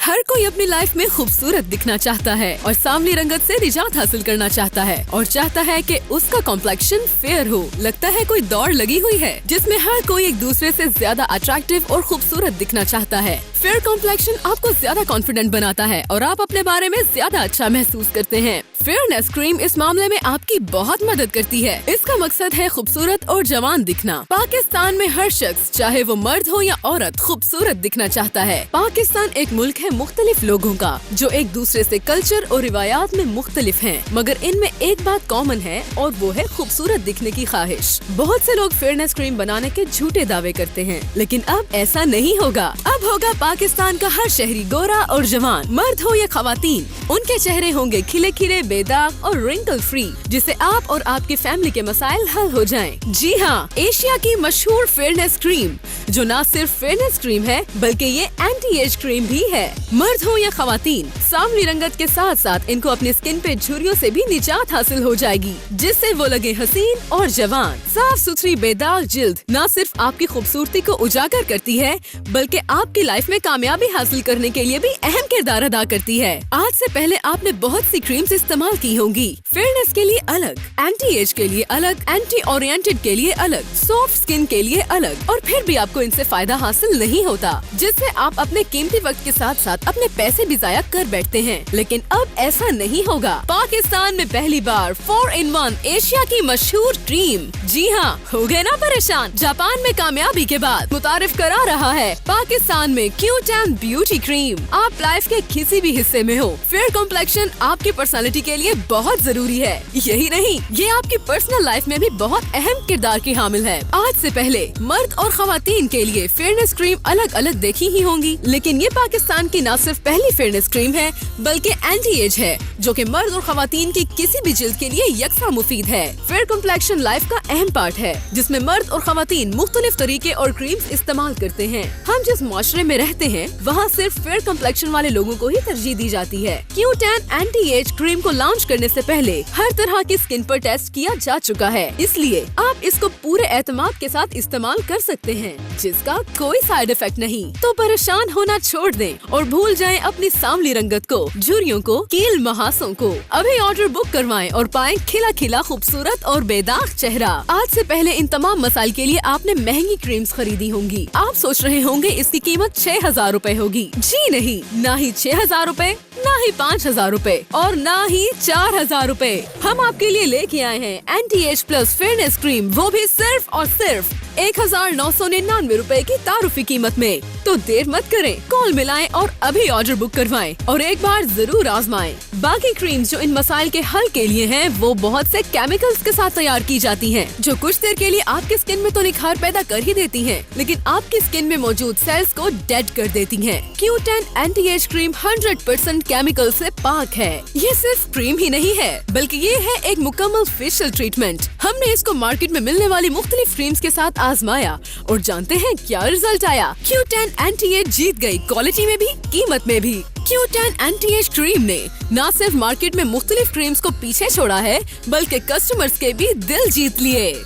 हर कोई अपनी लाइफ में खूबसूरत दिखना चाहता है और सांवली रंगत से निजात हासिल करना चाहता है और चाहता है कि उसका कॉम्प्लेक्शन फेयर हो। लगता है कोई दौड़ लगी हुई है जिसमें हर कोई एक दूसरे से ज्यादा अट्रैक्टिव और खूबसूरत दिखना चाहता है। फेयर कॉम्प्लेक्शन आपको ज्यादा कॉन्फिडेंट बनाता है और आप अपने बारे में ज्यादा अच्छा महसूस करते हैं। फेयरनेस क्रीम इस मामले में आपकी बहुत मदद करती है। इसका मकसद है खूबसूरत और जवान दिखना। पाकिस्तान में हर शख्स चाहे वो मर्द हो या औरत खूबसूरत दिखना चाहता है। पाकिस्तान एक मुल्क है मुख्तलिफ लोगों का जो एक दूसरे से कल्चर और रिवायात में मुख्तलिफ हैं, मगर इनमें एक बात कॉमन है और वो है खूबसूरत दिखने की ख्वाहिश। बहुत से लोग फेयरनेस क्रीम बनाने के झूठे दावे करते हैं, लेकिन अब ऐसा नहीं होगा। अब होगा पाकिस्तान का हर शहरी गोरा और जवान, मर्द हो या खवातीन, उनके चेहरे होंगे खिले खिले, बेदाग और रिंकल फ्री, जिससे आप और आपकी फैमिली के मसाइल हल हो जाएं। जी हाँ, एशिया की मशहूर फेयरनेस क्रीम जो न सिर्फ फेयरनेस क्रीम है बल्कि ये एंटी एज क्रीम भी है। मर्द हो या खवातीन, सांवली रंगत के साथ साथ इनको अपनी स्किन पे झुर्रियों से भी निजात हासिल हो जाएगी, जिससे वो लगे हसीन और जवान। साफ सुथरी बेदाग जिल्द न सिर्फ आपकी खूबसूरती को उजागर करती है बल्कि आपकी लाइफ में कामयाबी हासिल करने के लिए भी अहम किरदार अदा करती है। आज से पहले आपने बहुत सी क्रीम्स इस्तेमाल की होंगी, फेयरनेस के लिए अलग, एंटी एज के लिए अलग, एंटी ओरिएंटेड के लिए अलग, सॉफ्ट स्किन के लिए अलग, और फिर भी आपको इनसे फायदा हासिल नहीं होता, जिससे आप अपने कीमती वक्त के साथ साथ अपने पैसे भी जाया कर बैठते हैं। लेकिन अब ऐसा नहीं होगा। पाकिस्तान में पहली बार 4-in-1 एशिया की मशहूर क्रीम, जी हाँ, हो गए ना परेशान, जापान में कामयाबी के बाद मुतारिफ करा रहा है पाकिस्तान में क्यूट एंड ब्यूटी क्रीम। आप लाइफ के किसी भी हिस्से में हो, फेयर कॉम्प्लेक्शन आपकी पर्सनालिटी के लिए बहुत जरूरी है। यही नहीं, ये आपकी पर्सनल लाइफ में भी बहुत अहम किरदार की हामिल है। आज से पहले मर्द और खवातीन के लिए फेयरनेस क्रीम अलग अलग देखी ही होंगी, लेकिन ये पाकिस्तान की न सिर्फ पहली फेयरनेस क्रीम है बल्कि एंटी एज है, जो कि मर्द और खवातीन की किसी भी जिल्द के लिए यकसा मुफीद है। फेयर कॉम्प्लेक्शन लाइफ का अहम पार्ट है जिसमें मर्द और खवातीन मुख्तलिफ तरीके और क्रीम्स इस्तेमाल करते हैं। हम जिस माशरे में रहते हैं वहाँ सिर्फ फेयर कॉम्प्लेक्शन वाले लोगों को ही तरजीह दी जाती है। Cute and anti age cream को लॉन्च करने से पहले हर तरह की स्किन पर टेस्ट किया जा चुका है, इसलिए आप इसको पूरे एतमाद के साथ इस्तेमाल कर सकते हैं, जिसका कोई साइड इफेक्ट नहीं। तो परेशान होना छोड़ दें और भूल जाएं अपनी सांवली रंगत को, झुर्रियों को, कील महासों को। अभी ऑर्डर बुक करवाएं और पाएं खिला खिला खूबसूरत और बेदाग चेहरा। आज से पहले इन तमाम मसाइल के लिए आपने महंगी क्रीम्स खरीदी होंगी। आप सोच रहे होंगे इसकी कीमत 6,000 रूपए होगी। जी नहीं, ना ही 6,000 रूपए, ना ही 5,000 रूपए और ना ही 4,000 रूपए। हम आपके लिए लेके आए हैं anti age plus fairness cream, वो भी सिर्फ और सिर्फ 1,999 रूपए की तारुफी कीमत में। तो देर मत करें, कॉल मिलाएं और अभी ऑर्डर बुक करवाएं और एक बार जरूर आजमाएं। बाकी क्रीम्स जो इन मसाइल के हल के लिए हैं, वो बहुत से केमिकल्स के साथ तैयार की जाती हैं, जो कुछ देर के लिए आपकी स्किन में तो निखार पैदा कर ही देती हैं, लेकिन आपकी स्किन में मौजूद सेल्स को डेड कर देती हैं। Cute and anti age cream 100% chemical से पाक है। ये सिर्फ क्रीम ही नहीं है बल्कि ये है एक मुकम्मल फेशियल ट्रीटमेंट। हमने इसको मार्केट में मिलने वाली मुख्तलिफ क्रीम्स के साथ आजमाया और जानते हैं क्या रिजल्ट आया। क्यूट एंड एंटी एज जीत गई क्वालिटी में भी, कीमत में भी। Cute and anti age cream ने न सिर्फ मार्केट में मुख्तलिफ क्रीम्स को पीछे छोड़ा है बल्कि कस्टमर्स के भी दिल जीत लिए।